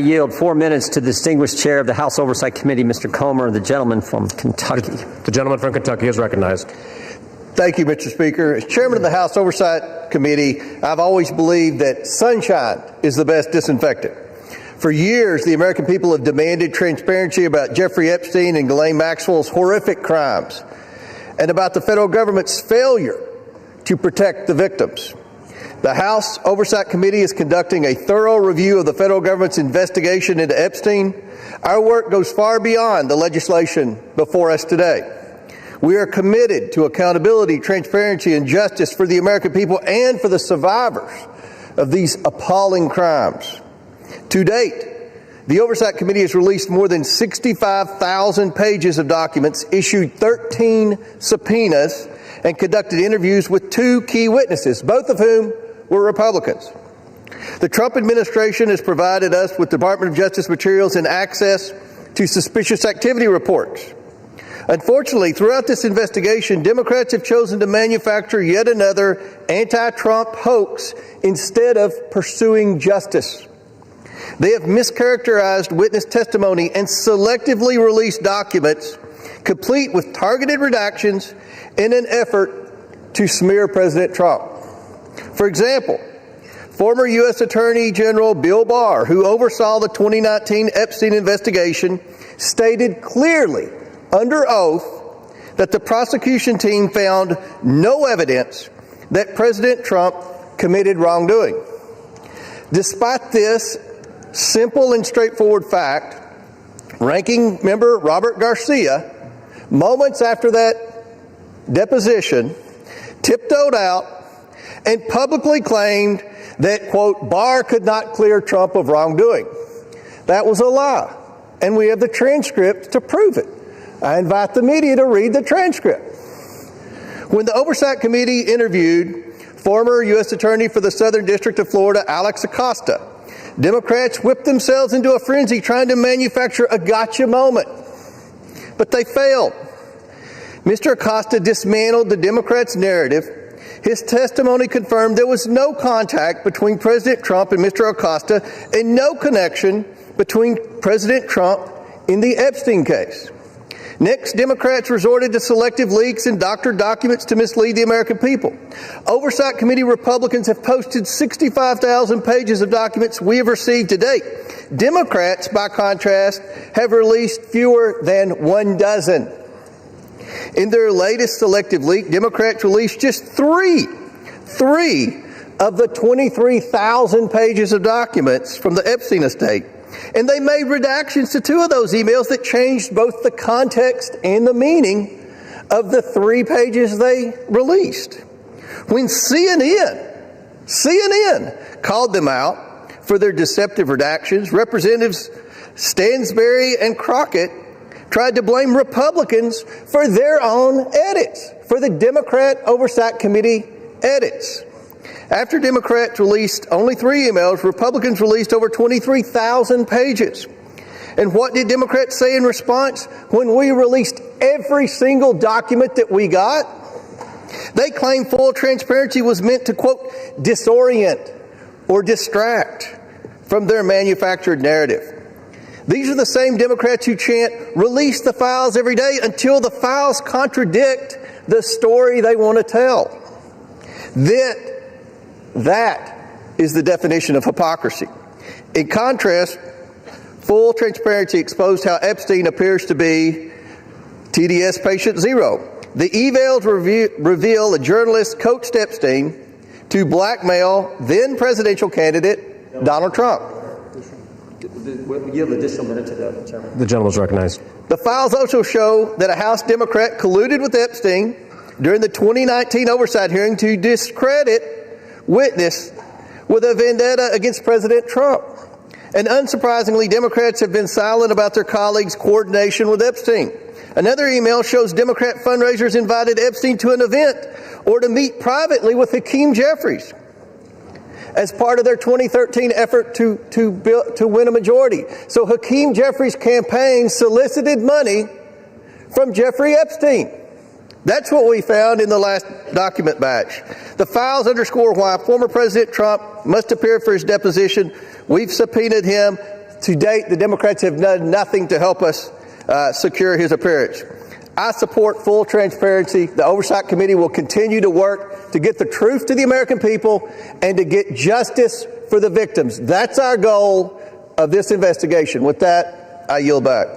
Yield 4 minutes to the distinguished chair of the House Oversight Committee, Mr. Comer, the gentleman from Kentucky. The gentleman from Kentucky is recognized. Thank you, Mr. Speaker. As chairman of the House Oversight Committee, I've always believed that sunshine is the best disinfectant. For years, the American people have demanded transparency about Jeffrey Epstein and Ghislaine Maxwell's horrific crimes and about the federal government's failure to protect the victims. The House Oversight Committee is conducting a thorough review of the federal government's investigation into Epstein. Our work goes far beyond the legislation before us today. We are committed to accountability, transparency, and justice for the American people and for the survivors of these appalling crimes. To date, the Oversight Committee has released more than 65,000 pages of documents, issued 13 subpoenas, and conducted interviews with 2 key witnesses, both of whom were Republicans. The Trump administration has provided us with Department of Justice materials and access to suspicious activity reports. Unfortunately, throughout this investigation, Democrats have chosen to manufacture yet another anti-Trump hoax instead of pursuing justice. They have mischaracterized witness testimony and selectively released documents complete with targeted redactions in an effort to smear President Trump. For example, former U.S. Attorney General Bill Barr, who oversaw the 2019 Epstein investigation, stated clearly under oath that the prosecution team found no evidence that President Trump committed wrongdoing. Despite this simple and straightforward fact, Ranking Member Robert Garcia, moments after that deposition, tiptoed out and publicly claimed that, quote, Barr could not clear Trump of wrongdoing. That was a lie, and we have the transcript to prove it. I invite the media to read the transcript. When the Oversight Committee interviewed former U.S. Attorney for the Southern District of Florida, Alex Acosta, Democrats whipped themselves into a frenzy trying to manufacture a gotcha moment, but they failed. Mr. Acosta dismantled the Democrats' narrative. His testimony confirmed there was no contact between President Trump and Mr. Acosta and no connection between President Trump in the Epstein case. Next, Democrats resorted to selective leaks and doctored documents to mislead the American people. Oversight Committee Republicans have posted 65,000 pages of documents we have received to date. Democrats, by contrast, have released fewer than 1 dozen. In their latest selective leak, Democrats released just three of the 23,000 pages of documents from the Epstein estate. And they made redactions to 2 of those emails that changed both the context and the meaning of the 3 pages they released. When CNN called them out for their deceptive redactions, Representatives Stansbury and Crockett tried to blame Republicans for their own edits, for the Democrat Oversight Committee edits. After Democrats released only 3 emails, Republicans released over 23,000 pages. And what did Democrats say in response when we released every single document that we got? They claimed full transparency was meant to, quote, disorient or distract from their manufactured narrative. These are the same Democrats who chant, release the files every day until the files contradict the story they want to tell. That is the definition of hypocrisy. In contrast, full transparency exposed how Epstein appears to be TDS patient zero. The emails reveal a journalist coached Epstein to blackmail then presidential candidate Donald Trump. We'll yield additional minute to the chairman. The gentleman is recognized. The files also show that a House Democrat colluded with Epstein during the 2019 oversight hearing to discredit witness with a vendetta against President Trump. And unsurprisingly, Democrats have been silent about their colleagues' coordination with Epstein. Another email shows Democrat fundraisers invited Epstein to an event or to meet privately with Hakeem Jeffries as part of their 2013 effort to win a majority. So Hakeem Jeffries' campaign solicited money from Jeffrey Epstein. That's what we found in the last document batch. The files underscore why former President Trump must appear for his deposition. We've subpoenaed him To date, the Democrats have done nothing to help us secure his appearance. I support full transparency. The Oversight Committee will continue to work to get the truth to the American people and to get justice for the victims. That's our goal of this investigation. With that, I yield back.